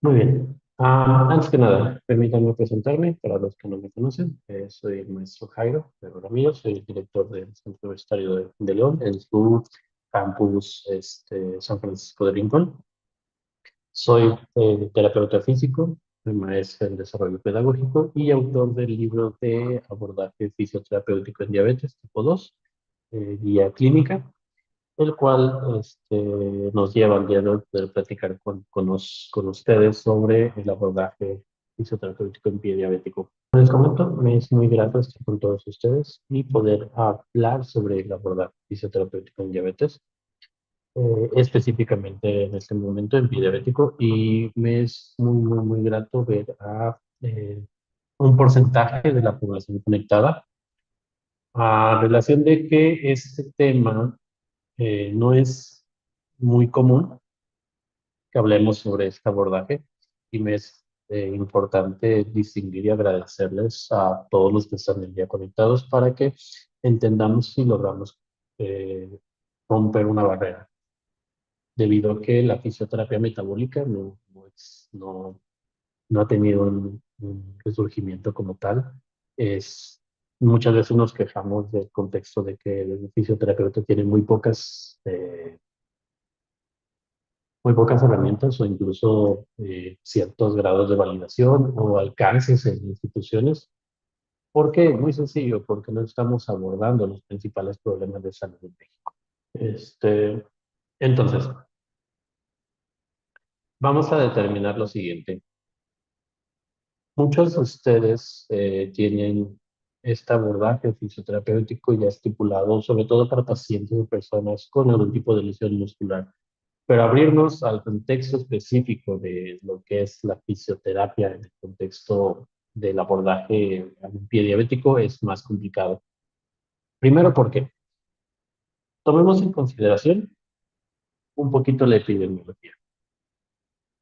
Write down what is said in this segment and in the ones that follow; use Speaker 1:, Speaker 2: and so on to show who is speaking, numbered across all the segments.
Speaker 1: Muy bien. Antes que nada, permítanme presentarme para los que no me conocen. Soy el maestro Jairo Pero Ramírez, soy el director del Centro Universitario de León en su campus San Francisco de Rincón. Soy terapeuta físico, maestro en desarrollo pedagógico y autor del libro de abordaje fisioterapéutico en diabetes tipo 2, guía clínica, el cual nos lleva al día de hoy poder platicar con ustedes sobre el abordaje fisioterapéutico en pie diabético. Como les comento, me es muy grato estar con todos ustedes y poder hablar sobre el abordaje fisioterapéutico en diabetes, específicamente en este momento en pie diabético, y me es muy grato ver a un porcentaje de la población conectada a relación de que este tema no es muy común que hablemos sobre este abordaje, y me es importante distinguir y agradecerles a todos los que están el día conectados para que entendamos y logramos eh, romper una barrera, debido a que la fisioterapia metabólica no ha tenido un resurgimiento como tal. Es, muchas veces nos quejamos del contexto de que el fisioterapeuta tiene muy pocas herramientas o incluso ciertos grados de validación o alcances en instituciones. ¿Por qué? Muy sencillo, porque no estamos abordando los principales problemas de salud en México. Este, entonces, vamos a determinar lo siguiente. Muchos de ustedes tienen este abordaje fisioterapéutico ya estipulado, sobre todo para pacientes o personas con algún tipo de lesión muscular. Pero abrirnos al contexto específico de lo que es la fisioterapia en el contexto del abordaje al pie diabético es más complicado. Primero, porque tomemos en consideración un poquito la epidemiología.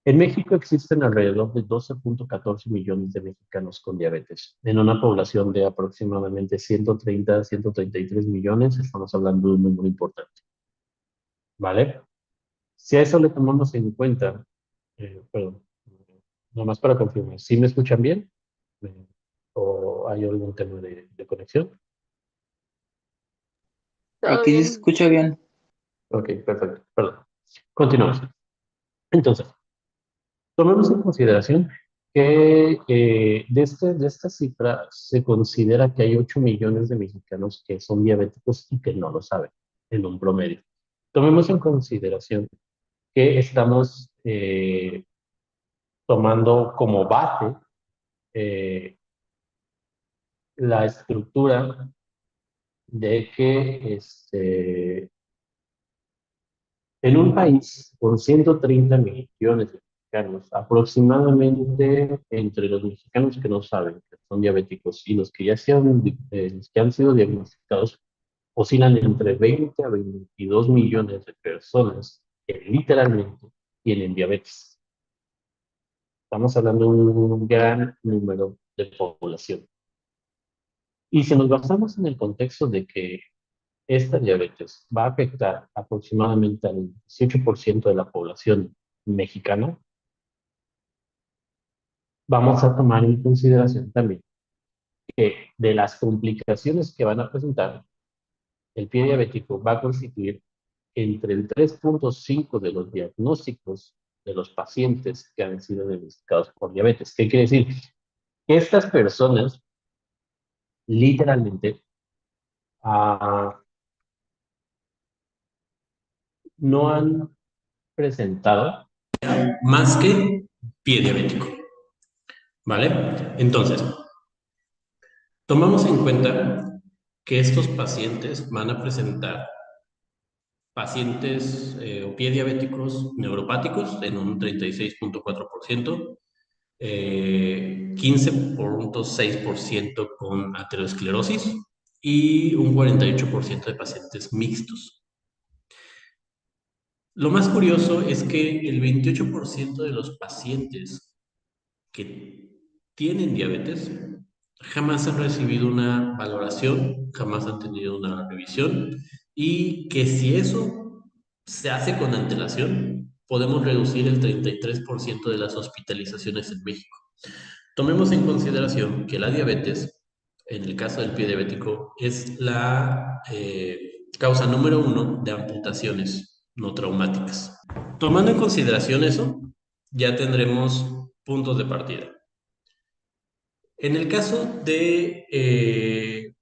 Speaker 1: En México existen alrededor de 12.14 millones de mexicanos con diabetes. En una población de aproximadamente 130 a 133 millones, estamos hablando de un número importante, ¿vale? Si a eso le tomamos en cuenta, perdón, nomás para confirmar, ¿sí me escuchan bien? Eh, ¿O hay algún tema de conexión?
Speaker 2: Todo
Speaker 3: Aquí se
Speaker 2: bien.
Speaker 3: escucha bien.
Speaker 1: Ok, perfecto, perdón. Continuamos. Entonces, tomemos en consideración que de esta cifra se considera que hay 8 millones de mexicanos que son diabéticos y que no lo saben en un promedio. Tomemos en consideración que estamos tomando como base eh, la estructura de que en un país con 130 millones de mexicanos, aproximadamente entre los mexicanos que no saben que son diabéticos y los que han sido diagnosticados, oscilan entre 20 a 22 millones de personas que literalmente tienen diabetes. Estamos hablando de un gran número de población. Y si nos basamos en el contexto de que esta diabetes va a afectar aproximadamente al 18% de la población mexicana, vamos a tomar en consideración también que de las complicaciones que van a presentar, el pie diabético va a constituir entre el 3.5 de los diagnósticos de los pacientes que han sido diagnosticados por diabetes. ¿Qué quiere decir? Que estas personas literalmente ah, no han presentado más que pie diabético, ¿vale? Entonces, tomamos en cuenta que estos pacientes van a presentar pacientes o pie diabéticos neuropáticos en un 36.4%, 15.6% con aterosclerosis y un 48% de pacientes mixtos. Lo más curioso es que el 28% de los pacientes que tienen diabetes jamás han recibido una valoración, jamás han tenido una revisión, y que si eso se hace con antelación, podemos reducir el 33% de las hospitalizaciones en México. Tomemos en consideración que la diabetes, en el caso del pie diabético, es la causa número uno de amputaciones no traumáticas. Tomando en consideración eso, ya tendremos puntos de partida. En el caso de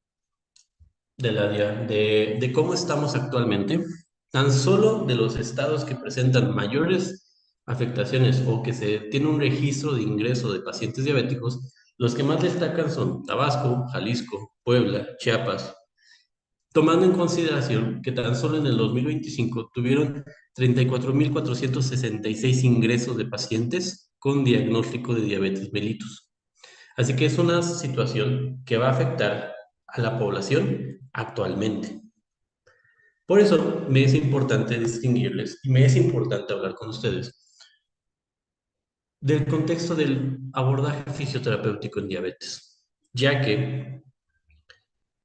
Speaker 1: cómo estamos actualmente, tan solo de los estados que presentan mayores afectaciones o que se tiene un registro de ingreso de pacientes diabéticos, los que más destacan son Tabasco, Jalisco, Puebla, Chiapas, tomando en consideración que tan solo en el 2025 tuvieron 34.466 ingresos de pacientes con diagnóstico de diabetes mellitus. Así que es una situación que va a afectar a la población actualmente. Por eso me es importante distinguirles y me es importante hablar con ustedes del contexto del abordaje fisioterapéutico en diabetes, ya que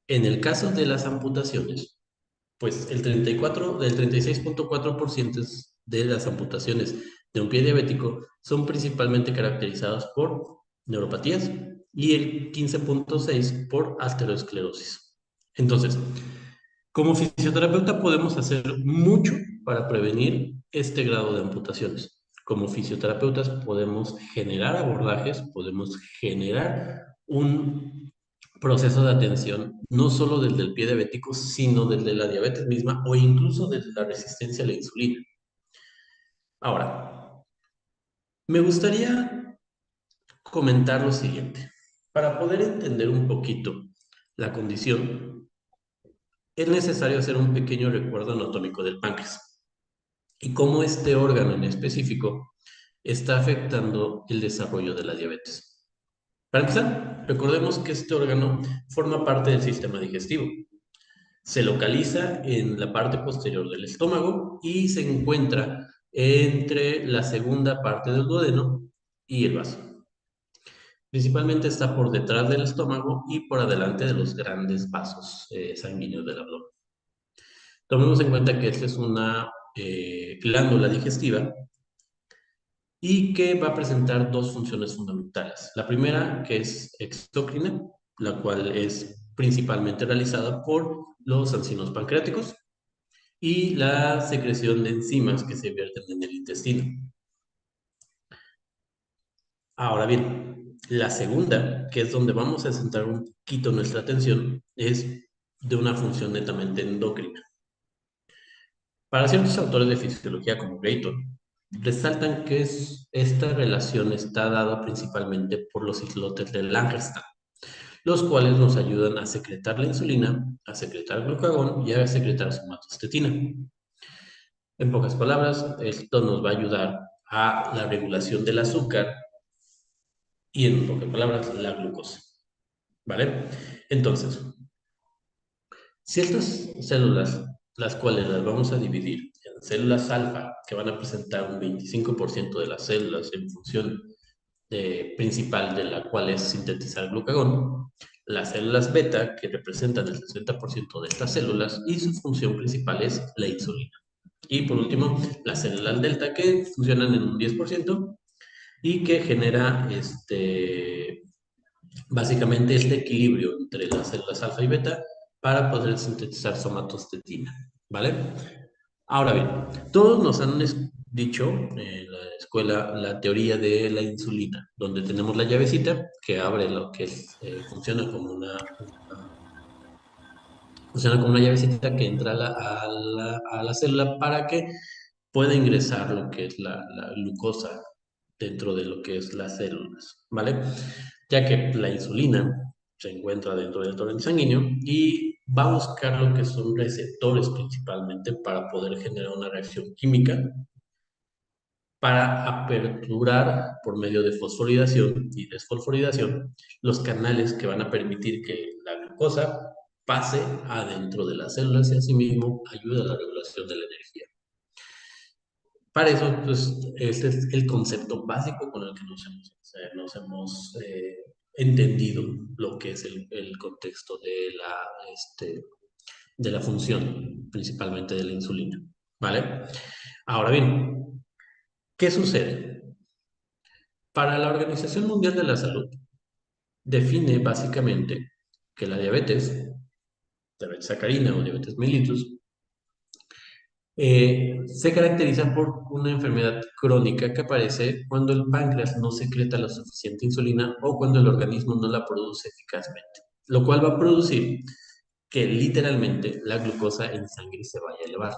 Speaker 1: en el caso de las amputaciones, pues el 36.4% de las amputaciones de un pie diabético son principalmente caracterizadas por neuropatías y el 15.6% por arteriosclerosis. Entonces, como fisioterapeuta podemos hacer mucho para prevenir este grado de amputaciones. Como fisioterapeutas podemos generar abordajes, podemos generar un proceso de atención, no solo desde el pie diabético, sino desde la diabetes misma o incluso desde la resistencia a la insulina. Ahora, me gustaría comentar lo siguiente. Para poder entender un poquito la condición, es necesario hacer un pequeño recuerdo anatómico del páncreas y cómo este órgano en específico está afectando el desarrollo de la diabetes. Para empezar, recordemos que este órgano forma parte del sistema digestivo. Se localiza en la parte posterior del estómago y se encuentra entre la segunda parte del duodeno y el vaso. Principalmente está por detrás del estómago y por adelante de los grandes vasos sanguíneos del abdomen. Tomemos en cuenta que esta es una glándula digestiva y que va a presentar dos funciones fundamentales. La primera, que es exócrina, la cual es principalmente realizada por los anginos pancreáticos, y la secreción de enzimas que se vierten en el intestino. Ahora bien, la segunda, que es donde vamos a centrar un poquito nuestra atención, es de una función netamente endocrina. Para ciertos autores de fisiología como Gayton, resaltan que esta relación está dada principalmente por los islotes de Langerstein, los cuales nos ayudan a secretar la insulina, a secretar glucagón y a secretar somatostatina. En pocas palabras, esto nos va a ayudar a la regulación del azúcar y, en pocas palabras, la glucosa. ¿Vale? Entonces, ciertas células, las cuales las vamos a dividir en células alfa, que van a presentar un 25% de las células en función principal de la cual es sintetizar glucagón, las células beta, que representan el 60% de estas células, y su función principal es la insulina. Y por último, las células delta, que funcionan en un 10% y que genera básicamente este equilibrio entre las células alfa y beta para poder sintetizar somatostatina, ¿vale? Ahora bien, todos nos han dicho en la escuela la teoría de la insulina, donde tenemos la llavecita que abre lo que funciona como una llavecita que entra a la célula para que pueda ingresar lo que es la glucosa dentro de lo que es las células, ¿vale? Ya que la insulina se encuentra dentro del torrente sanguíneo y va a buscar lo que son receptores principalmente para poder generar una reacción química para aperturar por medio de fosforilación y desfosforilación los canales que van a permitir que la glucosa pase adentro de las células y asimismo ayuda a la regulación de la energía. Para eso, pues, este es el concepto básico con el que nos hemos entendido lo que es el contexto de la función, principalmente de la insulina, ¿vale? Ahora bien,
Speaker 2: ¿Qué sucede? Para la Organización Mundial de la Salud, define básicamente que la diabetes sacarina o diabetes mellitus, se caracteriza por una enfermedad crónica que aparece cuando el páncreas no secreta la suficiente insulina o cuando el organismo no la produce eficazmente, lo cual va a producir que literalmente la glucosa en sangre se vaya a elevar,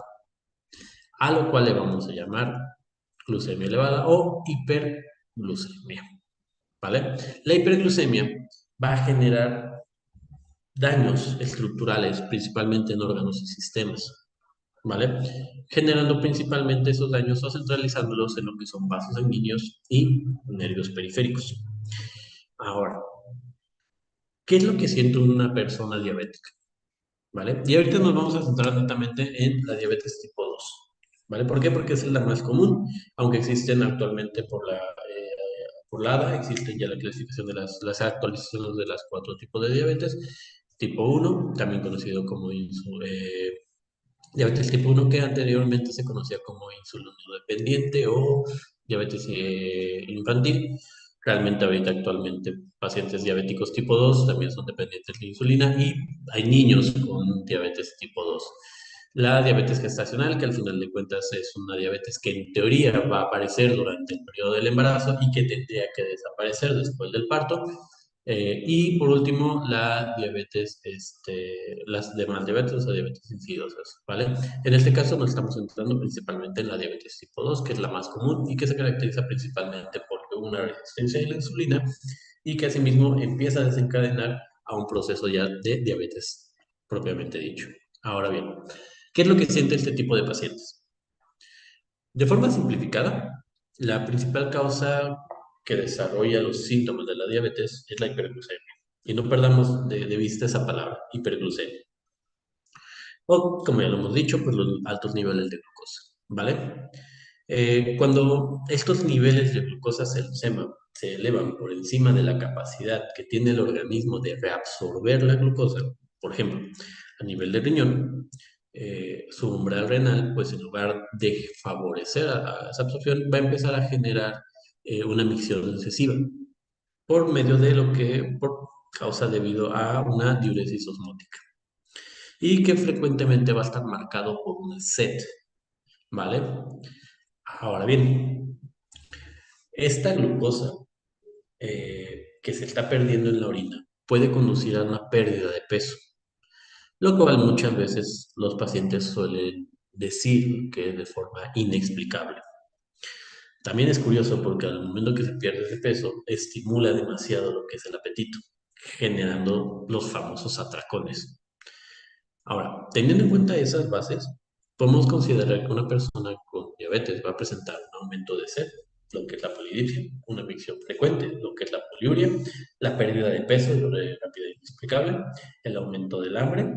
Speaker 2: a lo cual le vamos a llamar glucemia elevada o hiperglucemia, ¿vale? La hiperglucemia va a generar daños estructurales, principalmente en órganos y sistemas, ¿vale? Generando principalmente esos daños o centralizándolos en lo que son vasos sanguíneos y nervios periféricos. Ahora, ¿qué es lo que siente una persona diabética? ¿Vale? Y ahorita nos vamos a centrar netamente en la diabetes tipo 2, ¿vale? ¿Por qué? Porque es la más común, aunque existen actualmente por la ADA, existen ya la clasificación de las actualizaciones de las cuatro tipos de diabetes. Tipo 1, también conocido como diabetes tipo 1, que anteriormente se conocía como insulino dependiente o diabetes infantil. Realmente ahorita actualmente pacientes diabéticos tipo 2 también son dependientes de insulina y hay niños con diabetes tipo 2. La diabetes gestacional, que al final de cuentas es una diabetes que en teoría va a aparecer durante el periodo del embarazo y que tendría que desaparecer después del parto. Y por último, la diabetes, las demás diabetes o diabetes insidiosas, ¿vale? En este caso nos estamos centrando principalmente en la diabetes tipo 2, que es la más común y que se caracteriza principalmente por una resistencia a la insulina y que asimismo empieza a desencadenar a un proceso ya de diabetes propiamente dicho. Ahora bien, ¿qué es lo que siente este tipo de pacientes? De forma simplificada, la principal causa que desarrolla los síntomas de la diabetes es la hiperglucemia. Y no perdamos de vista esa palabra, hiperglucemia. O, como ya lo hemos dicho, pues los altos niveles de glucosa, ¿vale? Cuando estos niveles de glucosa se elevan por encima de la capacidad que tiene el organismo de reabsorber la glucosa, por ejemplo, a nivel de riñón, su umbral renal, pues en lugar de favorecer a esa absorción, va a empezar a generar una micción excesiva por medio de por causa debido a una diuresis osmótica y que frecuentemente va a estar marcado por una sed, ¿vale? Ahora bien, esta glucosa que se está perdiendo en la orina puede conducir a una pérdida de peso, lo cual muchas veces los pacientes suelen decir que es de forma inexplicable. También es curioso porque al momento que se pierde ese peso, estimula demasiado lo que es el apetito, generando los famosos atracones. Ahora, teniendo en cuenta esas bases, podemos considerar que una persona con diabetes va a presentar un aumento de sed, lo que es la polidipsia, una micción frecuente, lo que es la poliuria, la pérdida de peso, lo de rápida e inexplicable, el aumento del hambre,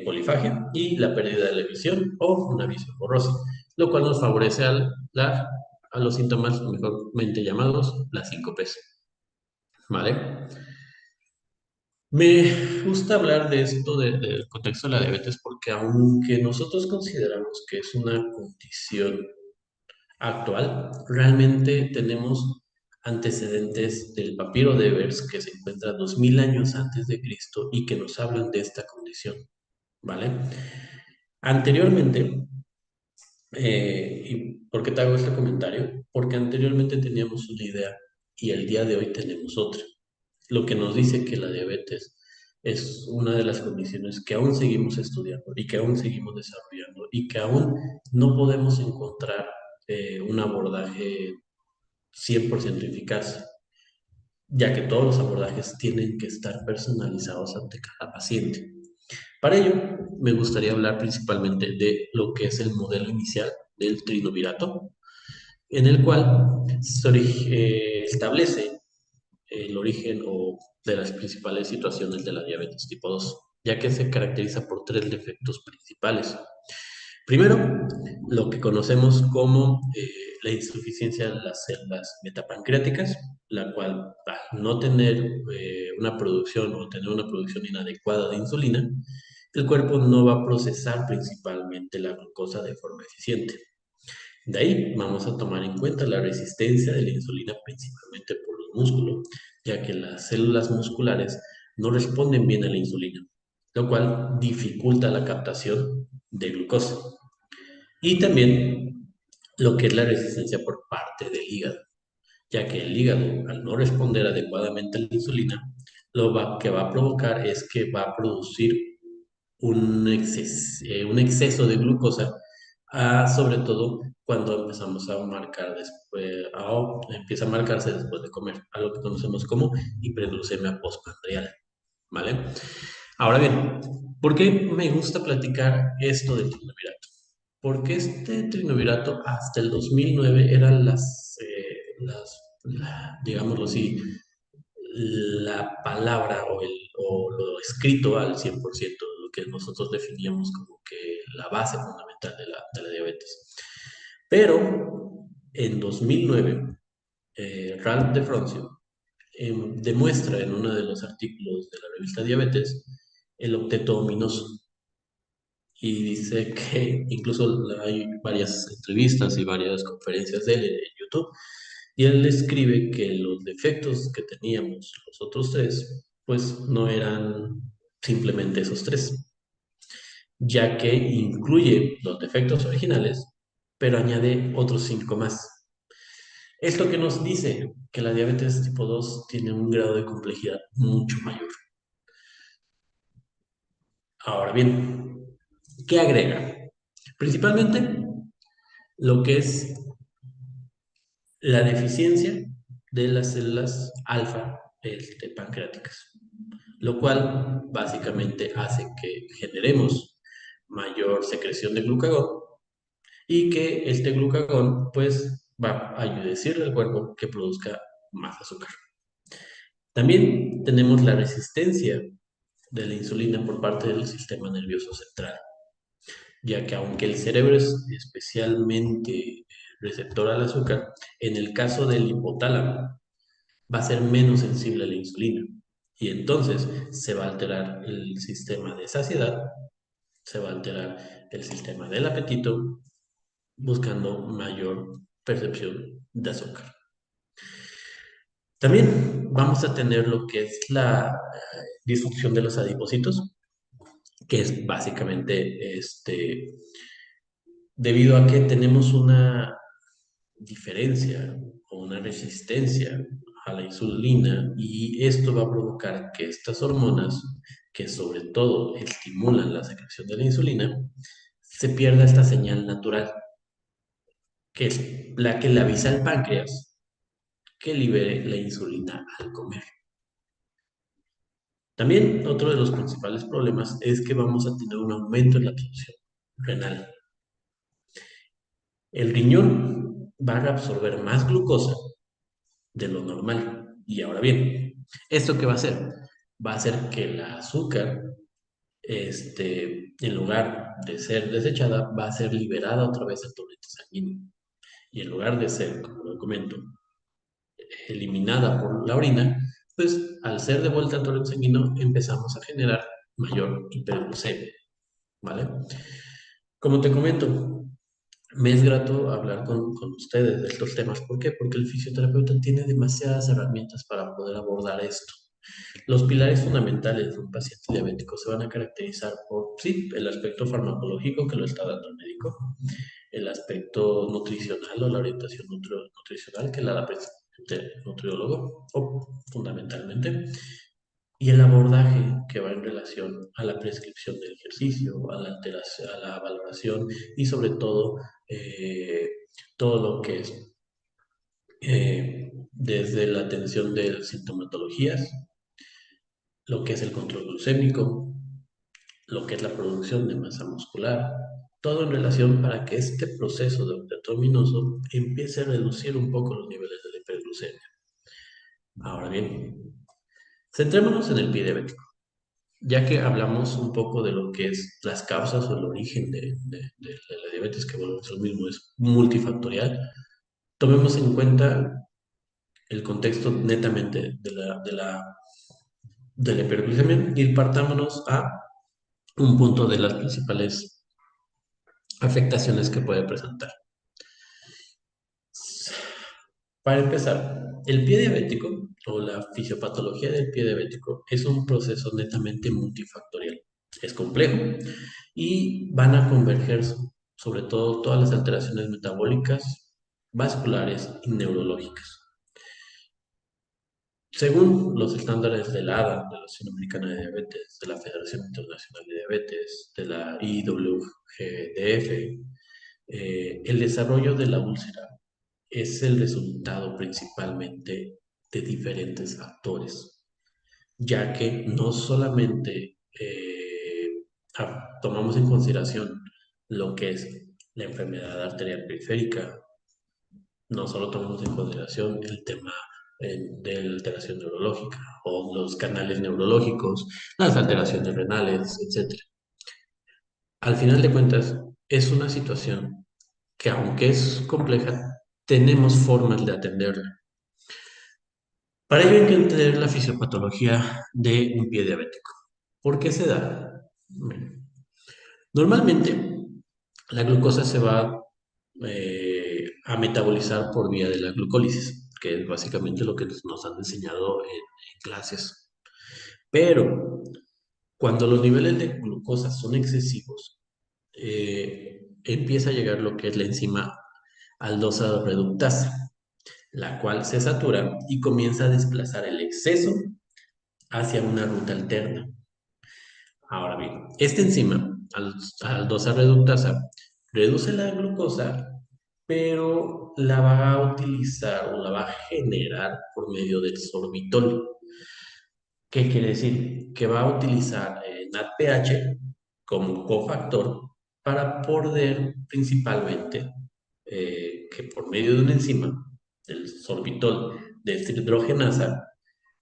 Speaker 2: polifagia y la pérdida de la visión o una visión borrosa, lo cual nos favorece a los síntomas mejormente llamados las síncopes. ¿Vale? Me gusta hablar de esto del contexto de la diabetes porque aunque nosotros consideramos que es una condición actual, realmente tenemos antecedentes del papiro de Ebers que se encuentra 2000 años antes de Cristo y que nos hablan de esta condición, ¿vale? Anteriormente, ¿y por qué te hago este comentario? Porque anteriormente teníamos una idea y el día de hoy tenemos otra, lo que nos dice que la diabetes es una de las condiciones que aún seguimos estudiando y que aún seguimos desarrollando y que aún no podemos encontrar un abordaje 100% eficaz, ya que todos los abordajes tienen que estar personalizados ante cada paciente. Para ello, me gustaría hablar principalmente de lo que es el modelo inicial del trinovirato, en el cual establece el origen o de las principales situaciones de la diabetes tipo 2, ya que se caracteriza por tres defectos principales. Primero, lo que conocemos como la insuficiencia de las células metapancreáticas, la cual, al no tener una producción o tener una producción inadecuada de insulina, el cuerpo no va a procesar principalmente la glucosa de forma eficiente. De ahí vamos a tomar en cuenta la resistencia de la insulina principalmente por los músculos, ya que las células musculares no responden bien a la insulina, lo cual dificulta la captación de glucosa. Y también lo que es la resistencia por parte del hígado, ya que el hígado, al no responder adecuadamente a la insulina, que va a provocar es que va a producir un exceso de glucosa, sobre todo cuando empezamos a marcar después, empieza a marcarse después de comer, algo que conocemos como hiperglucemia postprandial, ¿vale? Ahora bien, ¿por qué me gusta platicar esto del triunvirato? Porque este triunvirato hasta el 2009 eran digámoslo así, la palabra o lo escrito al 100%, lo que nosotros definíamos como que la base fundamental de la diabetes. Pero en 2009, Ralph de Froncio demuestra en uno de los artículos de la revista Diabetes el octeto ominoso y dice que incluso hay varias entrevistas y varias conferencias de él en YouTube y él escribe que los defectos que teníamos los otros tres, pues no eran simplemente esos tres, ya que incluye los defectos originales, pero añade otros cinco más. Esto que nos dice que la diabetes tipo 2 tiene un grado de complejidad mucho mayor. Ahora bien, ¿qué agrega? Principalmente lo que es la deficiencia de las células alfa pancreáticas, lo cual básicamente hace que generemos mayor secreción de glucagón y que este glucagón pues va a decirle al cuerpo que produzca más azúcar. También tenemos la resistencia de la insulina por parte del sistema nervioso central, ya que aunque el cerebro es especialmente receptor al azúcar, en el caso del hipotálamo va a ser menos sensible a la insulina y entonces se va a alterar el sistema de saciedad, se va a alterar el sistema del apetito, buscando mayor percepción de azúcar. También vamos a tener lo que es la disfunción de los adipocitos, que es básicamente debido a que tenemos una diferencia o una resistencia a la insulina y esto va a provocar que estas hormonas, que sobre todo estimulan la secreción de la insulina, se pierda esta señal natural, que es la que le avisa al páncreas que libere la insulina al comer. También otro de los principales problemas es que vamos a tener un aumento en la absorción renal. El riñón va a absorber más glucosa de lo normal. Y ahora bien, ¿esto qué va a hacer? Va a hacer que el azúcar, en lugar de ser desechada, va a ser liberada otra vez del torrente sanguíneo. Y en lugar de ser, como lo comento, eliminada por la orina, pues al ser de vuelta al torrente sanguíneo empezamos a generar mayor hiperglucemia, ¿vale? Como te comento, me es grato hablar con ustedes de estos temas. ¿Por qué? Porque el fisioterapeuta tiene demasiadas herramientas para poder abordar esto. Los pilares fundamentales de un paciente diabético se van a caracterizar por, sí, el aspecto farmacológico que lo está dando el médico, el aspecto nutricional o la orientación nutricional que la da el nutriólogo, o fundamentalmente, y el abordaje que va en relación a la prescripción del ejercicio, a la alteración, a la valoración y sobre todo todo lo que es desde la atención de sintomatologías, lo que es el control glucémico, lo que es la producción de masa muscular, todo en relación para que este proceso de octeto ominoso empiece a reducir un poco los niveles de la hiperglucemia. Ahora bien, centrémonos en el pie diabético, ya que hablamos un poco de lo que es las causas o el origen de la diabetes, que bueno, eso mismo es multifactorial. Tomemos en cuenta el contexto netamente de la hiperglucemia y partámonos a un punto de las principales afectaciones que puede presentar. Para empezar, el pie diabético o la fisiopatología del pie diabético es un proceso netamente multifactorial. Es complejo y van a converger sobre todo todas las alteraciones metabólicas, vasculares y neurológicas. Según los estándares de la ADA, de la Asociación Americana de Diabetes, de la Federación Internacional de Diabetes, de la IWGDF, el desarrollo de la úlcera es el resultado principalmente de diferentes factores, ya que no solamente tomamos en consideración lo que es la enfermedad arterial periférica, no solo tomamos en consideración el tema de la alteración neurológica o los canales neurológicos, las alteraciones renales, etcétera. Al final de cuentas, es una situación que aunque es compleja, tenemos formas de atenderla. Para ello hay que entender la fisiopatología de un pie diabético. ¿Por qué se da? Bueno, normalmente la glucosa se va a metabolizar por vía de la glucólisis, que es básicamente lo que nos han enseñado en clases. Pero cuando los niveles de glucosa son excesivos, empieza a llegar lo que es la enzima aldosa reductasa, la cual se satura y comienza a desplazar el exceso hacia una ruta alterna. Ahora bien, esta enzima, aldosa reductasa, reduce la glucosa, pero la va a utilizar o la va a generar por medio del sorbitol. ¿Qué quiere decir? Que va a utilizar NADPH como cofactor para poder principalmente que por medio de una enzima, el sorbitol deshidrogenasa,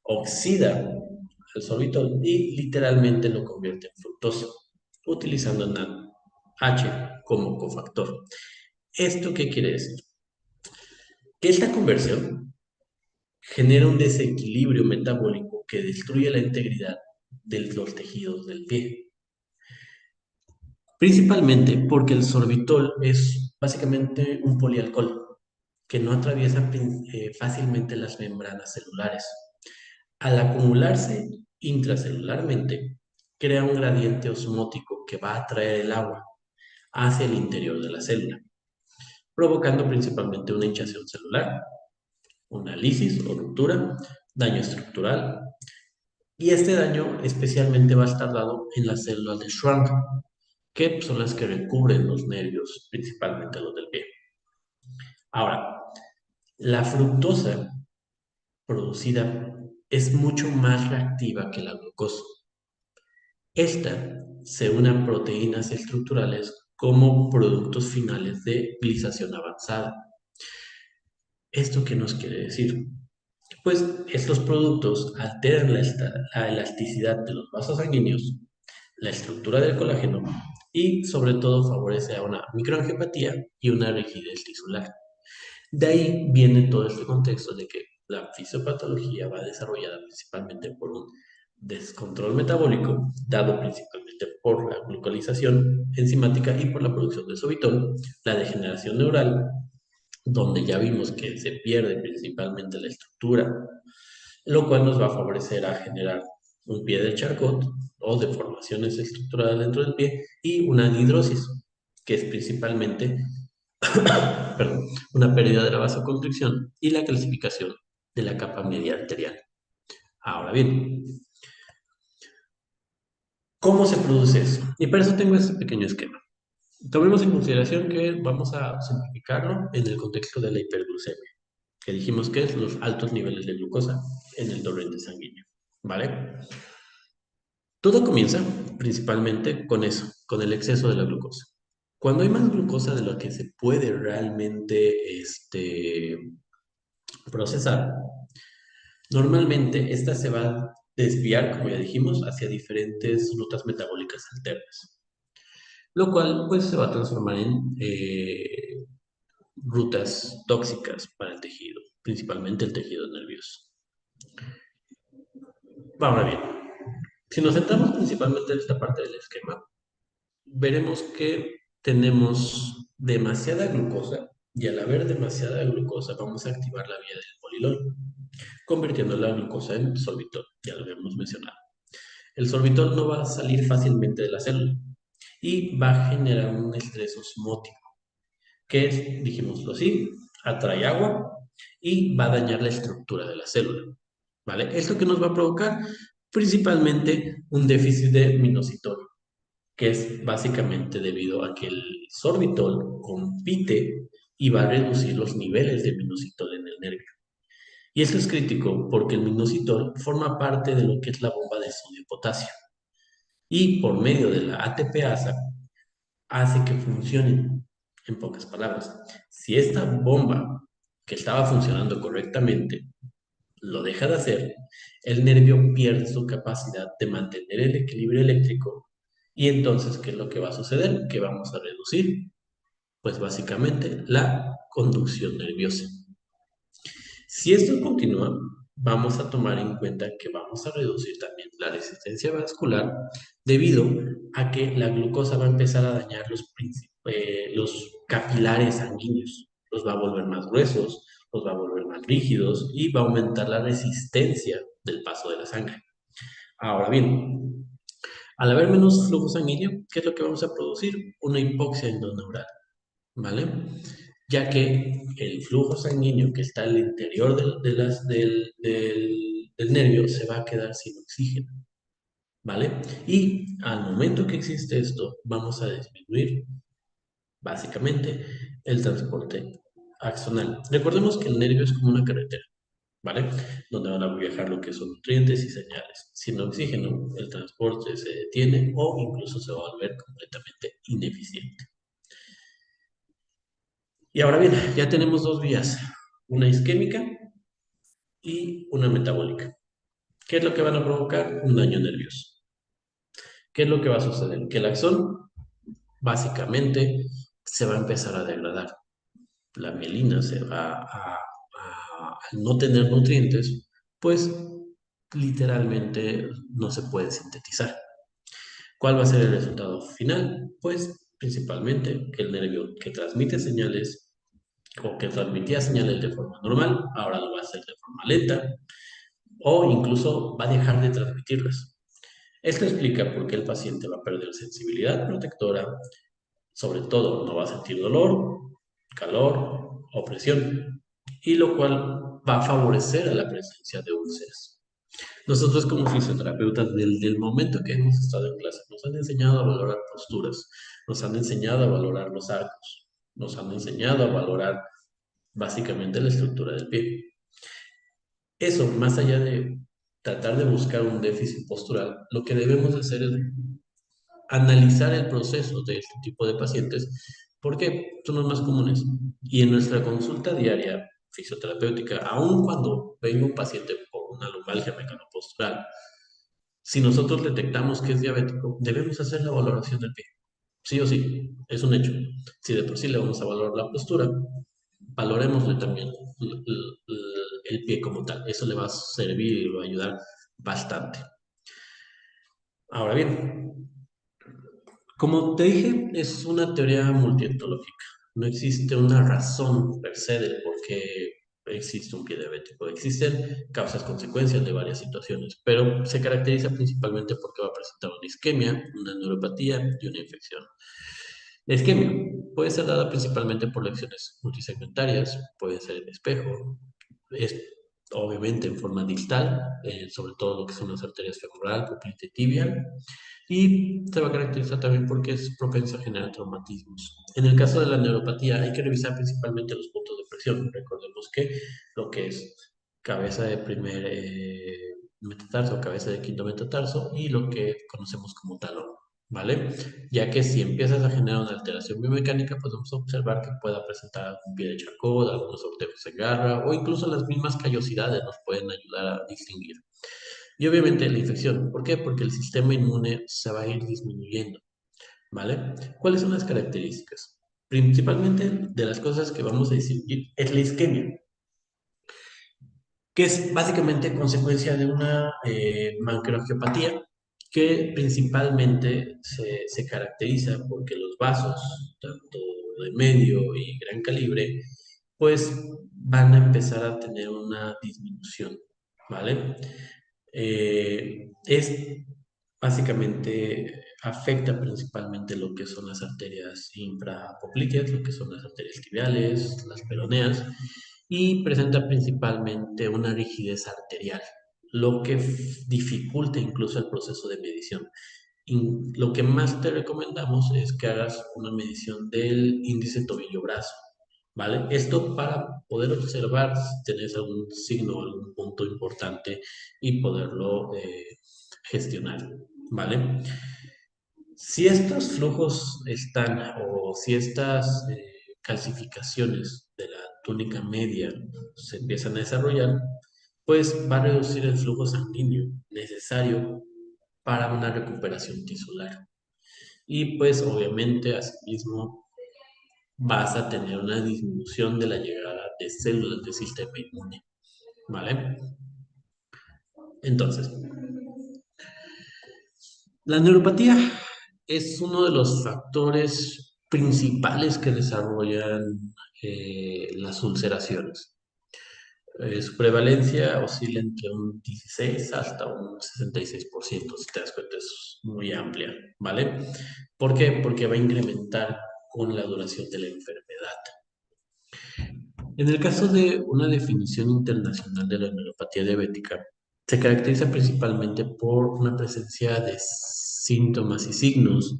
Speaker 2: oxida el sorbitol y literalmente lo convierte en fructosa, utilizando NADH como cofactor. ¿Esto qué quiere decir? Que esta conversión genera un desequilibrio metabólico que destruye la integridad de los tejidos del pie. Principalmente porque el sorbitol es básicamente un polialcohol que no atraviesa fácilmente las membranas celulares. Al acumularse intracelularmente, crea un gradiente osmótico que va a atraer el agua hacia el interior de la célula, provocando principalmente una hinchazón celular, una lisis o ruptura, daño estructural, y este daño especialmente va a estar dado en las células de Schwann, que son las que recubren los nervios, principalmente los del pie. Ahora, la fructosa producida es mucho más reactiva que la glucosa. Esta se une a proteínas estructurales como productos finales de glisación avanzada. ¿Esto qué nos quiere decir? Pues estos productos alteran la elasticidad de los vasos sanguíneos, la estructura del colágeno y sobre todo favorece a una microangiopatía y una rigidez tisular. De ahí viene todo este contexto de que la fisiopatología va desarrollada principalmente por un descontrol metabólico, dado principalmente por la glucolización enzimática y por la producción de sorbitol, la degeneración neural, donde ya vimos que se pierde principalmente la estructura, lo cual nos va a favorecer a generar un pie de Charcot o deformaciones estructurales dentro del pie y una anhidrosis, que es principalmente perdón, una pérdida de la vasoconstricción y la calcificación de la capa media arterial. Ahora bien, ¿cómo se produce eso? Y para eso tengo este pequeño esquema. Tomemos en consideración que vamos a simplificarlo en el contexto de la hiperglucemia, que dijimos que es los altos niveles de glucosa en el torrente sanguíneo, ¿vale? Todo comienza principalmente con eso, con el exceso de la glucosa. Cuando hay más glucosa de lo que se puede realmente procesar, normalmente esta se va a desviar, como ya dijimos, hacia diferentes rutas metabólicas alternas, lo cual pues se va a transformar en rutas tóxicas para el tejido, principalmente el tejido nervioso. Ahora bien, si nos centramos principalmente en esta parte del esquema, veremos que tenemos demasiada glucosa Y al haber demasiada glucosa, vamos a activar la vía del polilol, convirtiendo la glucosa en sorbitol, ya lo habíamos mencionado. El sorbitol no va a salir fácilmente de la célula y va a generar un estrés osmótico, que es, dijimoslo así, atrae agua y va a dañar la estructura de la célula. ¿Vale? ¿Esto que nos va a provocar? Principalmente un déficit de minoxidil, que es básicamente debido a que el sorbitol compite y va a reducir los niveles de minoxidil en el nervio. Y esto es crítico porque el minoxidil forma parte de lo que es la bomba de sodio-potasio y por medio de la ATPasa hace que funcione. En pocas palabras, si esta bomba que estaba funcionando correctamente lo deja de hacer, el nervio pierde su capacidad de mantener el equilibrio eléctrico y entonces, ¿qué es lo que va a suceder? Que vamos a reducir, pues básicamente, la conducción nerviosa. Si esto continúa, vamos a tomar en cuenta que vamos a reducir también la resistencia vascular debido a que la glucosa va a empezar a dañar los capilares sanguíneos, los va a volver más gruesos, los va a volver más rígidos y va a aumentar la resistencia del paso de la sangre. Ahora bien, al haber menos flujo sanguíneo, ¿qué es lo que vamos a producir? Una hipoxia endoneural, ¿vale? Ya que el flujo sanguíneo que está al interior del nervio se va a quedar sin oxígeno, ¿vale? Y al momento que existe esto, vamos a disminuir básicamente el transporte axonal. Recordemos que el nervio es como una carretera, ¿vale? Donde van a viajar lo que son nutrientes y señales. Sin oxígeno, el transporte se detiene o incluso se va a volver completamente ineficiente. Y ahora bien, ya tenemos dos vías, una isquémica y una metabólica. ¿Qué es lo que van a provocar? Un daño nervioso. ¿Qué es lo que va a suceder? Que el axón básicamente se va a empezar a degradar. La mielina se va al no tener nutrientes, pues literalmente no se puede sintetizar. ¿Cuál va a ser el resultado final? Pues principalmente que el nervio que transmite señales o que transmitía señales de forma normal, ahora lo va a hacer de forma lenta o incluso va a dejar de transmitirlas. Esto explica por qué el paciente va a perder sensibilidad protectora, sobre todo no va a sentir dolor, calor o presión, y lo cual va a favorecer a la presencia de úlceras. Nosotros como fisioterapeutas, desde el momento que hemos estado en clase, nos han enseñado a valorar posturas, nos han enseñado a valorar los arcos, nos han enseñado a valorar básicamente la estructura del pie. Eso, más allá de tratar de buscar un déficit postural, lo que debemos hacer es analizar el proceso de este tipo de pacientes porque son los más comunes. Y en nuestra consulta diaria fisioterapéutica, aun cuando venga un paciente por una lumbalgia mecanopostural, si nosotros detectamos que es diabético, debemos hacer la valoración del pie. Sí o sí, es un hecho. Si de por sí le vamos a valorar la postura, valorémosle también el pie como tal. Eso le va a servir y le va a ayudar bastante. Ahora bien, como te dije, es una teoría multietológica. No existe una razón per se del por qué existe un pie diabético. Existen causas-consecuencias de varias situaciones, pero se caracteriza principalmente porque va a presentar una isquemia, una neuropatía y una infección. La isquemia puede ser dada principalmente por lesiones multisegmentarias, puede ser en espejo, es obviamente en forma distal, sobre todo lo que son las arterias femoral, poplite y tibial, y se va a caracterizar también porque es propenso a generar traumatismos. En el caso de la neuropatía hay que revisar principalmente los puntos de presión. Recordemos que lo que es cabeza de primer metatarso, cabeza de quinto metatarso y lo que conocemos como talón. ¿Vale? Ya que si empiezas a generar una alteración biomecánica, podemos observar que pueda presentar algún pie de charcot, algunos ortejos en garra o incluso las mismas callosidades nos pueden ayudar a distinguir. Y obviamente la infección. ¿Por qué? Porque el sistema inmune se va a ir disminuyendo, ¿vale? ¿Cuáles son las características? Principalmente de las cosas que vamos a distinguir es la isquemia, que es básicamente consecuencia de una macroangiopatía que principalmente se caracteriza porque los vasos, tanto de medio y gran calibre, pues van a empezar a tener una disminución, ¿vale? Es básicamente afecta principalmente lo que son las arterias infrapopliteas, lo que son las arterias tibiales, las peroneas, y presenta principalmente una rigidez arterial, lo que dificulta incluso el proceso de medición. Y lo que más te recomendamos es que hagas una medición del índice tobillo-brazo, ¿vale? Esto para poder observar si tenés algún signo o algún punto importante y poderlo gestionar, ¿vale? Si estos flujos están o si estas calcificaciones de la túnica media se empiezan a desarrollar, pues va a reducir el flujo sanguíneo necesario para una recuperación tisular. Y pues obviamente asimismo vas a tener una disminución de la llegada de células del sistema inmune, ¿vale? Entonces, la neuropatía es uno de los factores principales que desarrollan las ulceraciones. Su prevalencia oscila entre un 16 hasta un 66%, si te das cuenta, es muy amplia, ¿vale? ¿Por qué? Porque va a incrementar con la duración de la enfermedad. En el caso de una definición internacional de la neuropatía diabética, se caracteriza principalmente por una presencia de síntomas y signos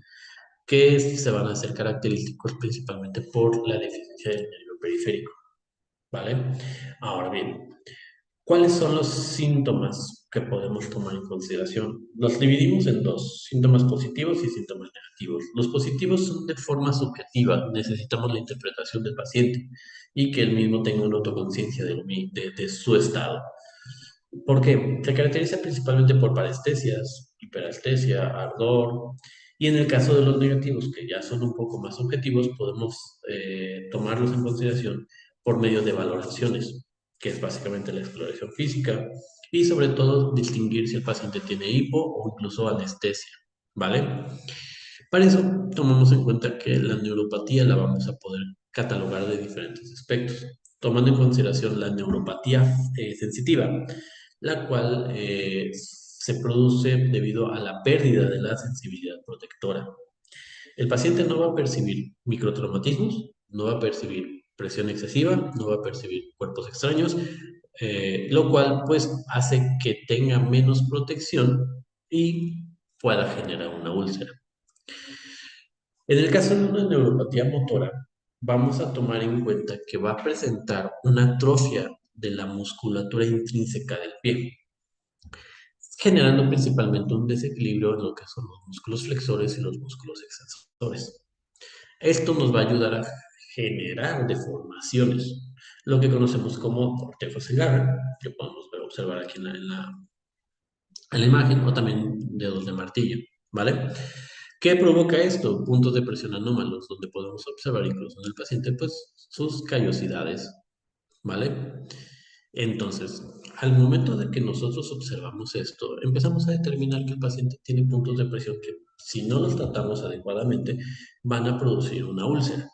Speaker 2: que se van a hacer característicos principalmente por la deficiencia del nervio periférico, ¿vale? Ahora bien, ¿cuáles son los síntomas que podemos tomar en consideración? Los dividimos en dos, síntomas positivos y síntomas negativos. Los positivos son de forma subjetiva, necesitamos la interpretación del paciente y que él mismo tenga una autoconciencia de su estado. ¿Por qué? Se caracteriza principalmente por parestesias, hiperaltesia, ardor, y en el caso de los negativos, que ya son un poco más objetivos, podemos tomarlos en consideración por medio de valoraciones, que es básicamente la exploración física, y sobre todo distinguir si el paciente tiene hipo o incluso anestesia, ¿vale? Para eso, tomamos en cuenta que la neuropatía la vamos a poder catalogar de diferentes aspectos, tomando en consideración la neuropatía sensitiva, la cual se produce debido a la pérdida de la sensibilidad protectora. El paciente no va a percibir microtraumatismos, no va a percibir presión excesiva, no va a percibir cuerpos extraños, lo cual pues hace que tenga menos protección y pueda generar una úlcera. En el caso de una neuropatía motora, vamos a tomar en cuenta que va a presentar una atrofia de la musculatura intrínseca del pie, generando principalmente un desequilibrio en lo que son los músculos flexores y los músculos extensores. Esto nos va a ayudar a generar deformaciones, lo que conocemos como cortejo cegar, que podemos observar aquí en la imagen, o también dedos de martillo, ¿vale? ¿Qué provoca esto? Puntos de presión anómalos, donde podemos observar incluso en el paciente, pues, sus callosidades, ¿vale? Entonces, al momento de que nosotros observamos esto, empezamos a determinar que el paciente tiene puntos de presión que, si no los tratamos adecuadamente, van a producir una úlcera.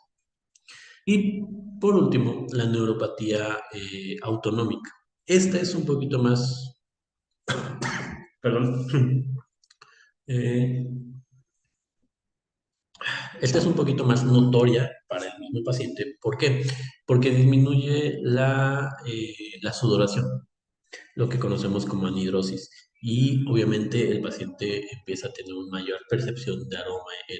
Speaker 2: Y por último, la neuropatía autonómica. Esta es un poquito más, perdón, eh, esta es un poquito más notoria para el mismo paciente. ¿Por qué? Porque disminuye la sudoración, lo que conocemos como anhidrosis. Y obviamente el paciente empieza a tener una mayor percepción de aroma en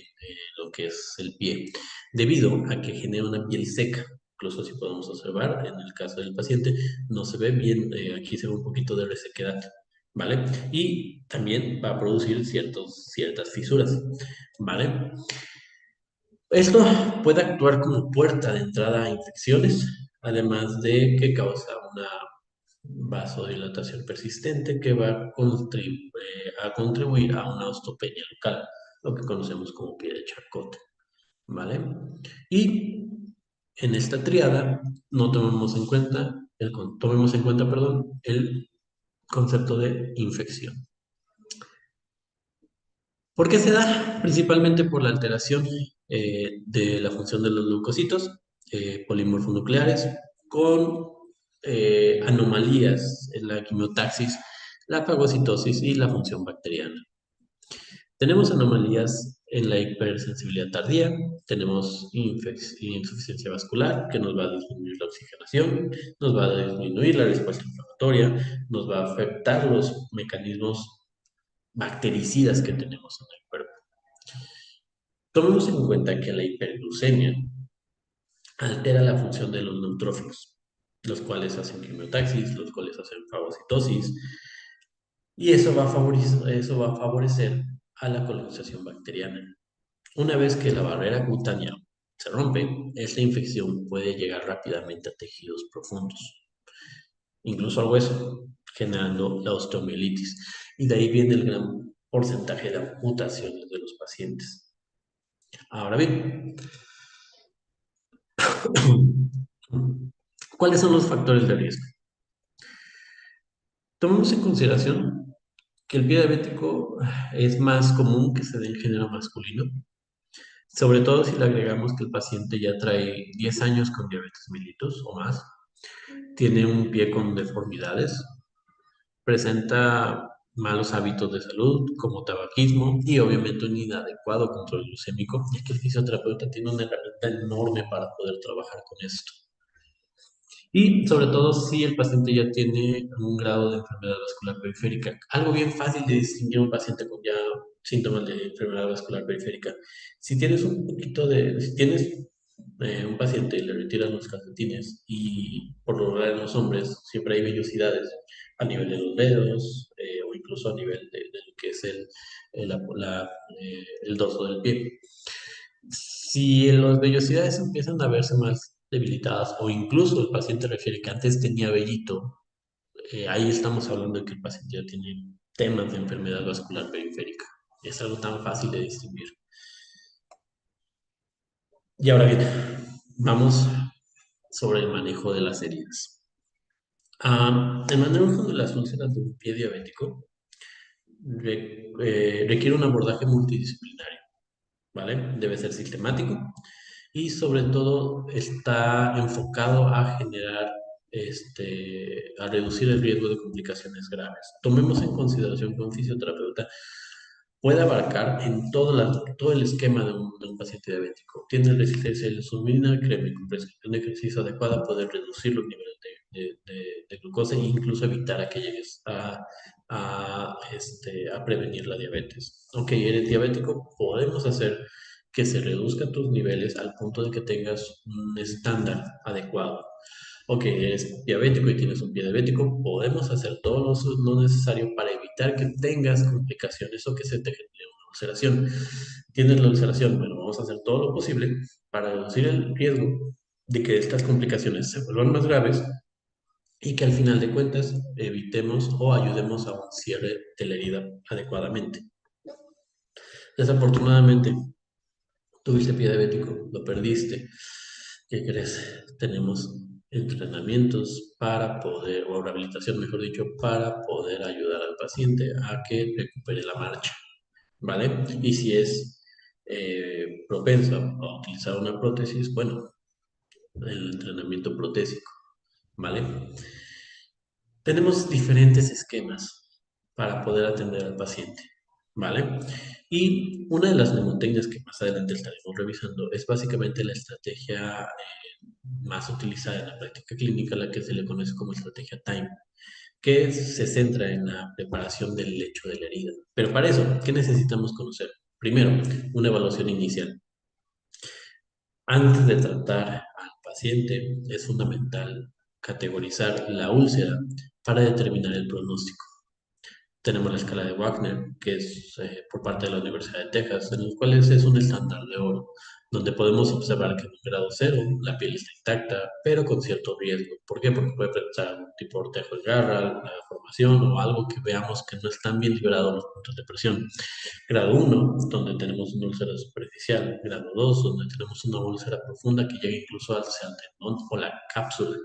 Speaker 2: lo que es el pie, debido a que genera una piel seca. Incluso si podemos observar, en el caso del paciente, no se ve bien, aquí se ve un poquito de resequedad, ¿vale? Y también va a producir ciertas fisuras, ¿vale? Esto puede actuar como puerta de entrada a infecciones, además de que causa una vasodilatación persistente que va a contribuir a una osteopenia local, lo que conocemos como pie de Charcot, ¿vale? Y en esta triada no tomemos en cuenta, perdón, el concepto de infección. ¿Por qué se da? Principalmente por la alteración de la función de los leucocitos polimorfonucleares con anomalías en la quimiotaxis, la fagocitosis y la función bacteriana. Tenemos anomalías en la hipersensibilidad tardía, tenemos insuficiencia vascular que nos va a disminuir la oxigenación, nos va a disminuir la respuesta inflamatoria, nos va a afectar los mecanismos bactericidas que tenemos en el cuerpo. Tomemos en cuenta que la hiperglucemia altera la función de los neutrófilos, los cuales hacen quimiotaxis, los cuales hacen fagocitosis, y eso va a favorecer a la colonización bacteriana. Una vez que la barrera cutánea se rompe, esta infección puede llegar rápidamente a tejidos profundos, incluso al hueso, generando la osteomielitis. Y de ahí viene el gran porcentaje de amputaciones de los pacientes. Ahora bien, ¿cuáles son los factores de riesgo? Tomemos en consideración que el pie diabético es más común que se dé en género masculino, sobre todo si le agregamos que el paciente ya trae 10 años con diabetes mellitus o más, tiene un pie con deformidades, presenta malos hábitos de salud como tabaquismo y obviamente un inadecuado control glucémico, y que el fisioterapeuta tiene una herramienta enorme para poder trabajar con esto. Y sobre todo si el paciente ya tiene un grado de enfermedad vascular periférica. Algo bien fácil de distinguir a un paciente con ya síntomas de enfermedad vascular periférica. Si tienes un paciente y le retiras los calcetines y por lo general en los hombres siempre hay vellosidades a nivel de los dedos o incluso a nivel de lo que es el dorso del pie. Si las vellosidades empiezan a verse más debilitadas o incluso el paciente refiere que antes tenía vellito, ahí estamos hablando de que el paciente ya tiene temas de enfermedad vascular periférica. Es algo tan fácil de distinguir. Y ahora bien, vamos sobre el manejo de las heridas. El manejo de las úlceras de un pie diabético requiere un abordaje multidisciplinario, ¿vale? Debe ser sistemático y sobre todo está enfocado a generar, a reducir el riesgo de complicaciones graves. Tomemos en consideración que un fisioterapeuta puede abarcar en todo el esquema de un paciente diabético. Tiene resistencia a la insulina, créeme, con prescripción de ejercicio adecuada puede reducir los niveles de glucosa e incluso evitar a que llegues a prevenir la diabetes. Ok, eres diabético, podemos hacer que se reduzcan tus niveles al punto de que tengas un estándar adecuado. Ok, eres diabético y tienes un pie diabético, podemos hacer todo lo necesario para evitar que tengas complicaciones o que se te genere una ulceración. Tienes la ulceración, bueno, vamos a hacer todo lo posible para reducir el riesgo de que estas complicaciones se vuelvan más graves y que al final de cuentas evitemos o ayudemos a un cierre de la herida adecuadamente. Desafortunadamente, tuviste pie diabético, lo perdiste. ¿Qué crees? Tenemos entrenamientos para poder, o rehabilitación, mejor dicho, para poder ayudar al paciente a que recupere la marcha, ¿vale? Y si es propenso a utilizar una prótesis, bueno, el entrenamiento protésico, ¿vale? Tenemos diferentes esquemas para poder atender al paciente, ¿vale? Y una de las mnemotecnias que más adelante estaremos revisando es básicamente la estrategia más utilizada en la práctica clínica, la que se le conoce como estrategia TIME, que se centra en la preparación del lecho de la herida. Pero para eso, ¿qué necesitamos conocer? Primero, una evaluación inicial. Antes de tratar al paciente, es fundamental categorizar la úlcera para determinar el pronóstico. Tenemos la escala de Wagner, que es por parte de la Universidad de Texas, en los cuales es un estándar de oro, donde podemos observar que en un grado cero la piel está intacta, pero con cierto riesgo. ¿Por qué? Porque puede presentar algún tipo de ortejo de garra, alguna deformación o algo que veamos que no están bien liberados los puntos de presión. Grado uno, donde tenemos una úlcera superficial. Grado 2, donde tenemos una úlcera profunda que llega incluso al tendón o la cápsula.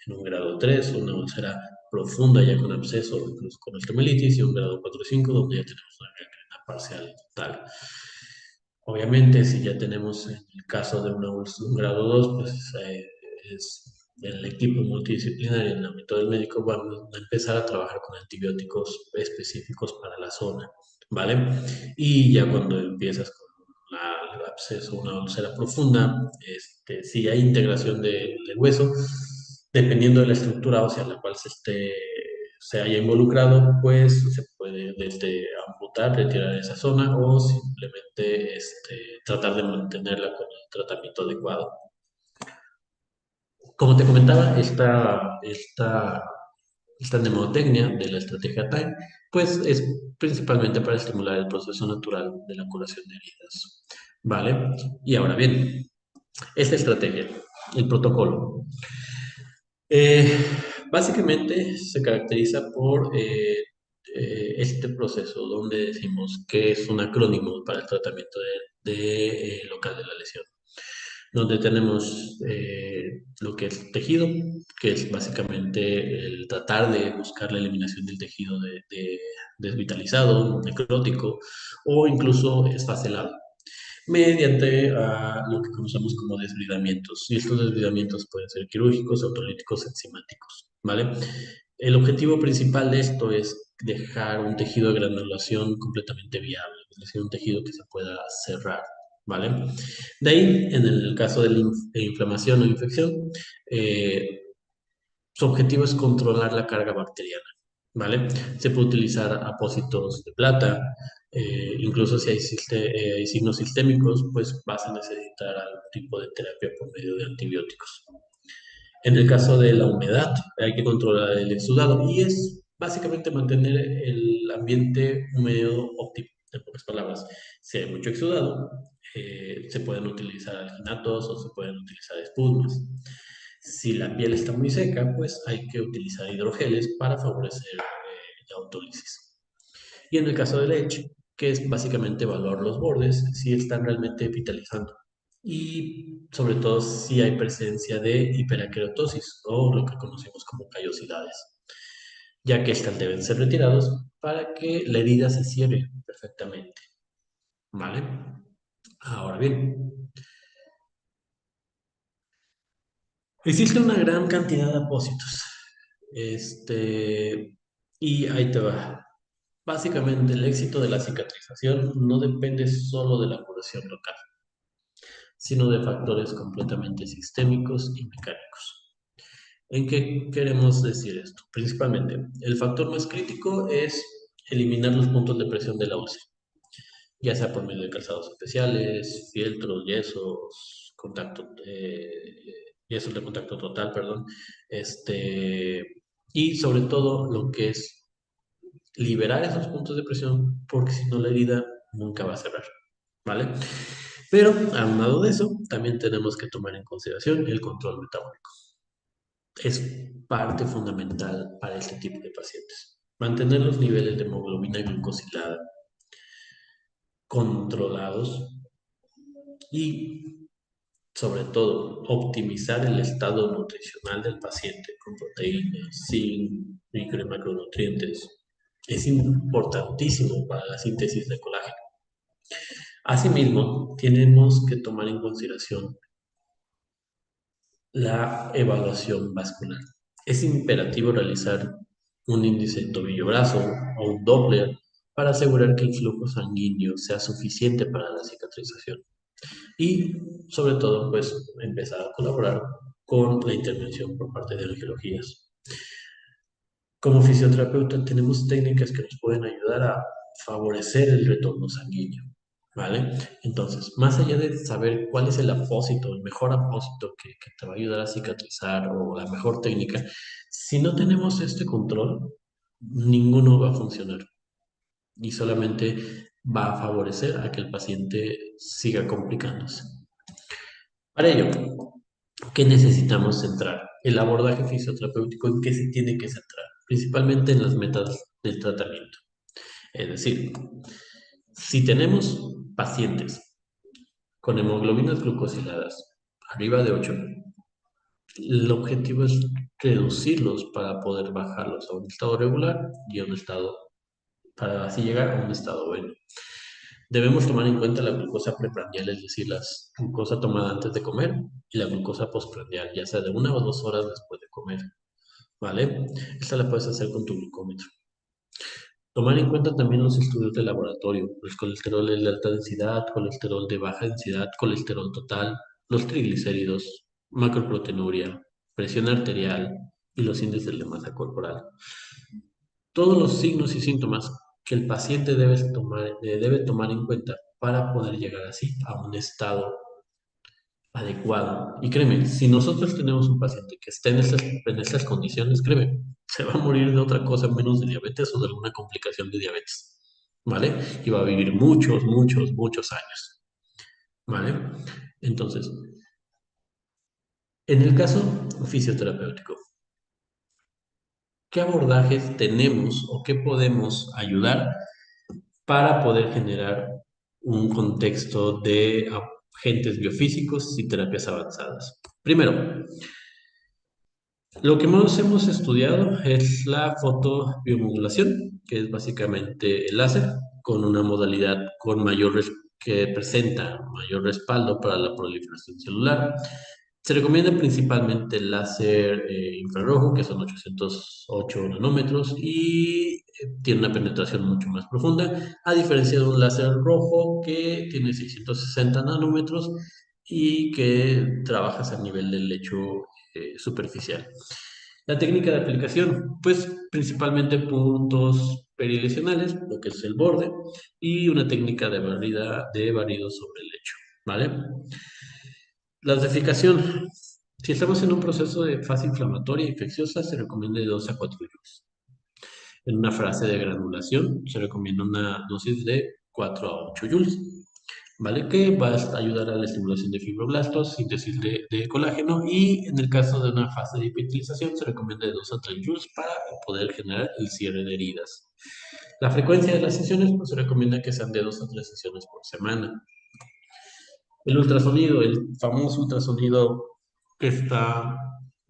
Speaker 2: En un grado 3, una úlcera profunda ya con absceso, incluso con osteomelitis. Y un grado 4 y 5, donde ya tenemos una gangrena parcial total. Obviamente, si ya tenemos en el caso de un grado 2 pues es el equipo multidisciplinario en el ámbito del médico, vamos a empezar a trabajar con antibióticos específicos para la zona, ¿vale? Y ya cuando empiezas con el absceso, una úlcera profunda, si hay integración del hueso, dependiendo de la estructura ósea a la cual se haya involucrado, pues se puede desde amputar, retirar esa zona o simplemente tratar de mantenerla con el tratamiento adecuado. Como te comentaba, esta mnemotecnia de la estrategia TIME, pues es principalmente para estimular el proceso natural de la curación de heridas. ¿Vale? Y ahora bien, esta estrategia, el protocolo. Eh, Básicamente se caracteriza por este proceso donde decimos que es un acrónimo para el tratamiento local de la lesión, donde tenemos lo que es tejido, que es básicamente el tratar de buscar la eliminación del tejido desvitalizado, necrótico o incluso esfacelado mediante lo que conocemos como desbridamientos. Y estos desbridamientos pueden ser quirúrgicos, autolíticos, enzimáticos, ¿vale? El objetivo principal de esto es dejar un tejido de granulación completamente viable, es decir, un tejido que se pueda cerrar, ¿vale? De ahí, en el caso de la inflamación o infección, eh, su objetivo es controlar la carga bacteriana, ¿vale? Se puede utilizar apósitos de plata, incluso si hay signos sistémicos, pues vas a necesitar algún tipo de terapia por medio de antibióticos. En el caso de la humedad, hay que controlar el exudado y es básicamente mantener el ambiente húmedo óptimo, en pocas palabras. Si hay mucho exudado, se pueden utilizar alginatos o se pueden utilizar espusmas. Si la piel está muy seca, pues hay que utilizar hidrogeles para favorecer la autólisis. Y en el caso de leche, que es básicamente evaluar los bordes, si están realmente vitalizando. Y sobre todo si hay presencia de hiperacreotosis o lo que conocemos como callosidades, ya que estas deben ser retirados para que la herida se cierre perfectamente. ¿Vale? Ahora bien, existe una gran cantidad de apósitos. Y ahí te va. Básicamente, el éxito de la cicatrización no depende solo de la curación local, sino de factores completamente sistémicos y mecánicos. ¿En qué queremos decir esto? Principalmente, el factor más crítico es eliminar los puntos de presión de la úlcera, ya sea por medio de calzados especiales, fieltros, yesos de contacto total, perdón, y sobre todo lo que es liberar esos puntos de presión, porque si no la herida nunca va a cerrar, ¿vale? Pero, aunado de eso, también tenemos que tomar en consideración el control metabólico. Es parte fundamental para este tipo de pacientes. Mantener los niveles de hemoglobina glucosilada controlados y, sobre todo, optimizar el estado nutricional del paciente con proteínas, zinc, micro y macronutrientes. Es importantísimo para la síntesis de colágeno. Asimismo, tenemos que tomar en consideración la evaluación vascular. Es imperativo realizar un índice tobillo-brazo o un Doppler para asegurar que el flujo sanguíneo sea suficiente para la cicatrización. Y, sobre todo, pues empezar a colaborar con la intervención por parte de angiologías. Como fisioterapeuta tenemos técnicas que nos pueden ayudar a favorecer el retorno sanguíneo, ¿vale? Entonces, más allá de saber cuál es el apósito, el mejor apósito que te va a ayudar a cicatrizar o la mejor técnica, si no tenemos este control, ninguno va a funcionar y solamente va a favorecer a que el paciente siga complicándose. Para ello, ¿qué necesitamos centrar? El abordaje fisioterapéutico en qué se tiene que centrar, principalmente en las metas del tratamiento. Es decir, si tenemos pacientes con hemoglobinas glucosiladas arriba de 8, el objetivo es reducirlos para poder bajarlos a un estado regular y a un estado, para así llegar a un estado bueno. Debemos tomar en cuenta la glucosa preprandial, es decir, la glucosa tomada antes de comer y la glucosa postprandial, ya sea de 1 o 2 horas después de comer, ¿vale? Esta la puedes hacer con tu glucómetro. Tomar en cuenta también los estudios de laboratorio, el colesterol de alta densidad, colesterol de baja densidad, colesterol total, los triglicéridos, macroproteinuria, presión arterial y los índices de masa corporal. Todos los signos y síntomas que el paciente debe tomar en cuenta para poder llegar así a un estado adecuado. Y créeme, si nosotros tenemos un paciente que esté en esas condiciones, créeme, se va a morir de otra cosa menos de diabetes o de alguna complicación de diabetes, ¿vale? Y va a vivir muchos, muchos, muchos años, ¿vale? Entonces, en el caso fisioterapéutico, ¿qué abordajes tenemos o qué podemos ayudar para poder generar un contexto de agentes biofísicos y terapias avanzadas? Primero, lo que más hemos estudiado es la fotobiomodulación, que es básicamente el láser con una modalidad que presenta mayor respaldo para la proliferación celular. Se recomienda principalmente el láser infrarrojo, que son 808 nanómetros, y tiene una penetración mucho más profunda, a diferencia de un láser rojo que tiene 660 nanómetros y que trabajas a nivel del lecho superficial. La técnica de aplicación, pues principalmente puntos perilesionales, lo que es el borde, y una técnica de barrido sobre el lecho, ¿vale? La dosificación. Si estamos en un proceso de fase inflamatoria infecciosa, se recomienda de 2 a 4 joules. En una fase de granulación, se recomienda una dosis de 4 a 8 joules, ¿vale? Que va a ayudar a la estimulación de fibroblastos, síntesis de colágeno, y en el caso de una fase de epitelización, se recomienda de 2 a 3 joules para poder generar el cierre de heridas. La frecuencia de las sesiones, pues se recomienda que sean de 2 a 3 sesiones por semana. El ultrasonido, el famoso ultrasonido que está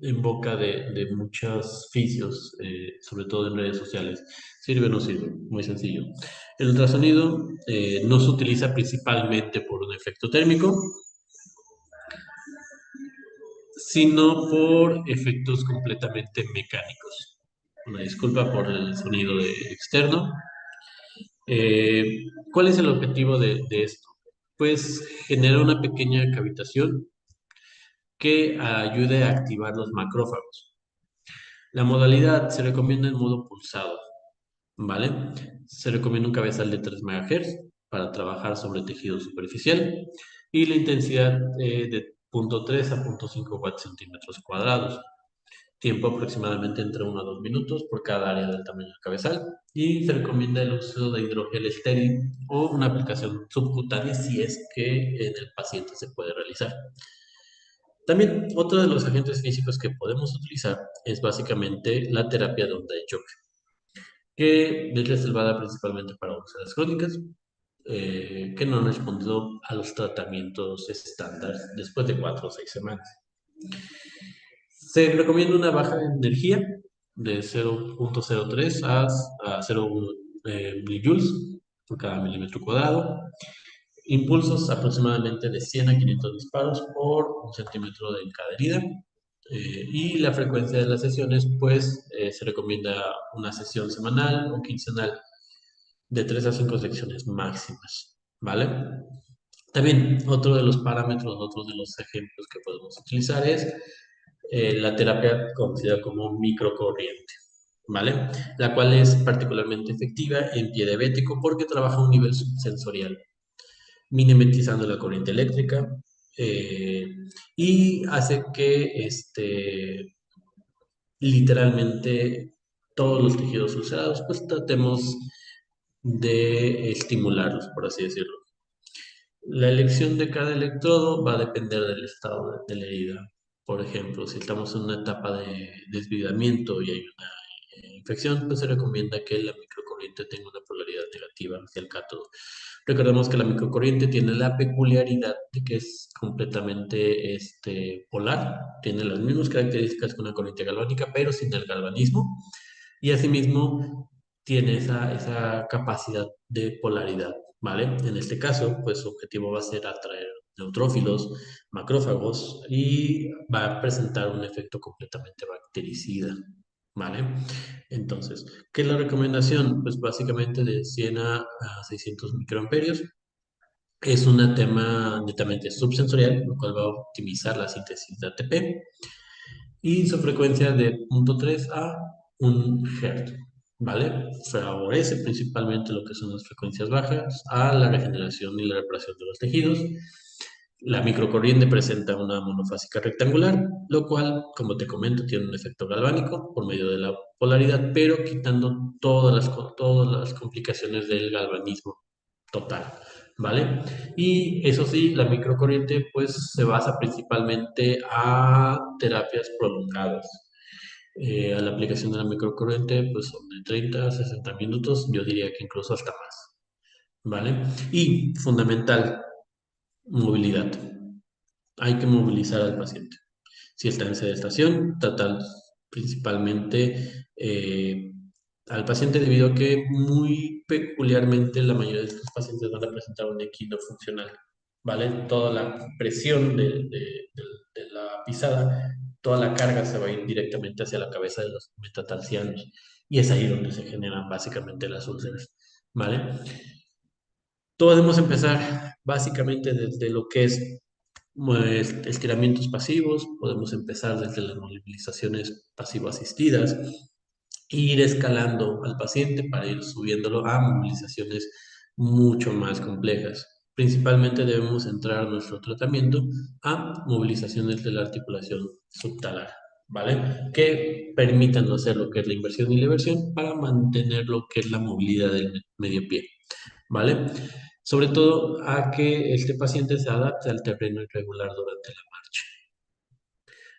Speaker 2: en boca de muchos fisios, sobre todo en redes sociales. ¿Sirve o no sirve? Muy sencillo. El ultrasonido no se utiliza principalmente por un efecto térmico, sino por efectos completamente mecánicos. Una disculpa por el sonido externo. Eh, ¿Cuál es el objetivo de esto? Pues generar una pequeña cavitación que ayude a activar los macrófagos. La modalidad se recomienda en modo pulsado, ¿vale? Se recomienda un cabezal de 3 MHz para trabajar sobre tejido superficial y la intensidad de 0.3 a 0.5 watts centímetros cuadrados. Tiempo aproximadamente entre 1 a 2 minutos por cada área del tamaño del cabezal. Y se recomienda el uso de hidrogel estéril o una aplicación subcutánea si es que en el paciente se puede realizar. También otro de los agentes físicos que podemos utilizar es básicamente la terapia de onda de choque, que es reservada principalmente para úlceras crónicas, que no han respondido a los tratamientos estándar después de 4 o 6 semanas. Se recomienda una baja de energía de 0.03 a 0.1 milijoules por cada milímetro cuadrado. Impulsos aproximadamente de 100 a 500 disparos por un centímetro de cada herida. Y la frecuencia de las sesiones, pues se recomienda una sesión semanal o quincenal de 3 a 5 secciones máximas, ¿vale? También otro de los parámetros, otro de los ejemplos que podemos utilizar es la terapia conocida como microcorriente, ¿vale? La cual es particularmente efectiva en pie diabético porque trabaja a un nivel subsensorial, mimetizando la corriente eléctrica, eh, y hace que literalmente todos los tejidos ulcerados pues tratemos de estimularlos, por así decirlo. La elección de cada electrodo va a depender del estado de la herida. Por ejemplo, si estamos en una etapa de desvidamiento y hay una infección, pues se recomienda que la microcorriente tenga una polaridad negativa hacia el cátodo. Recordemos que la microcorriente tiene la peculiaridad de que es completamente polar, tiene las mismas características que una corriente galvánica, pero sin el galvanismo, y asimismo tiene esa capacidad de polaridad. ¿vale? En este caso, pues su objetivo va a ser atraer neutrófilos, macrófagos y va a presentar un efecto completamente bactericida, ¿vale? Entonces, ¿qué es la recomendación? Pues básicamente de 100 a 600 microamperios. Es un tema netamente subsensorial, lo cual va a optimizar la síntesis de ATP y su frecuencia de 0.3 a 1 Hz, ¿vale? Favorece principalmente lo que son las frecuencias bajas a la regeneración y la reparación de los tejidos. La microcorriente presenta una monofásica rectangular, lo cual, como te comento, tiene un efecto galvánico por medio de la polaridad, pero quitando todas las complicaciones del galvanismo total, ¿vale? Y eso sí, la microcorriente pues se basa principalmente a terapias prolongadas. A la aplicación de la microcorriente pues son de 30 a 60 minutos, yo diría que incluso hasta más, ¿vale? Y fundamental, movilidad. Hay que movilizar al paciente. Si está en sedestación, tratar principalmente al paciente debido a que muy peculiarmente la mayoría de estos pacientes van a presentar un equino funcional, ¿vale? Toda la presión de la pisada, toda la carga se va a ir directamente hacia la cabeza de los metatarsianos y es ahí donde se generan básicamente las úlceras, ¿vale? Podemos empezar básicamente desde lo que es pues, estiramientos pasivos, podemos empezar desde las movilizaciones pasivo-asistidas, e ir escalando al paciente para ir subiéndolo a movilizaciones mucho más complejas. Principalmente debemos centrar nuestro tratamiento a movilizaciones de la articulación subtalar, ¿vale? Que permitan hacer lo que es la inversión y la eversión para mantener lo que es la movilidad del medio pie, ¿vale? Sobre todo a que este paciente se adapte al terreno irregular durante la marcha.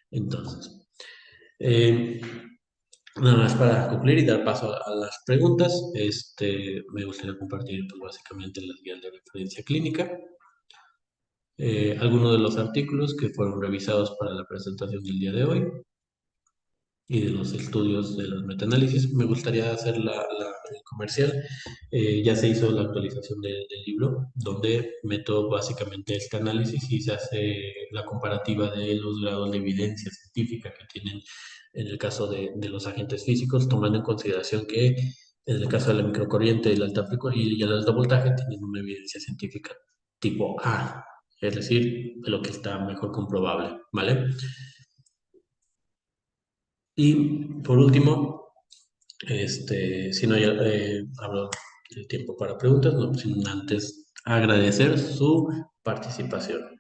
Speaker 2: Entonces, eh, nada más para concluir y dar paso a las preguntas, me gustaría compartir pues, básicamente las guías de referencia clínica, algunos de los artículos que fueron revisados para la presentación del día de hoy, y de los estudios de los metaanálisis. Me gustaría hacer el comercial. Ya se hizo la actualización del libro, donde meto básicamente este análisis y se hace la comparativa de los grados de evidencia científica que tienen en el caso de los agentes físicos, tomando en consideración que en el caso de la microcorriente y y el alto voltaje tienen una evidencia científica tipo A, es decir, de lo que está mejor comprobable, ¿vale? Y por último, si no, ya hablo del tiempo para preguntas, no sin antes agradecer su participación.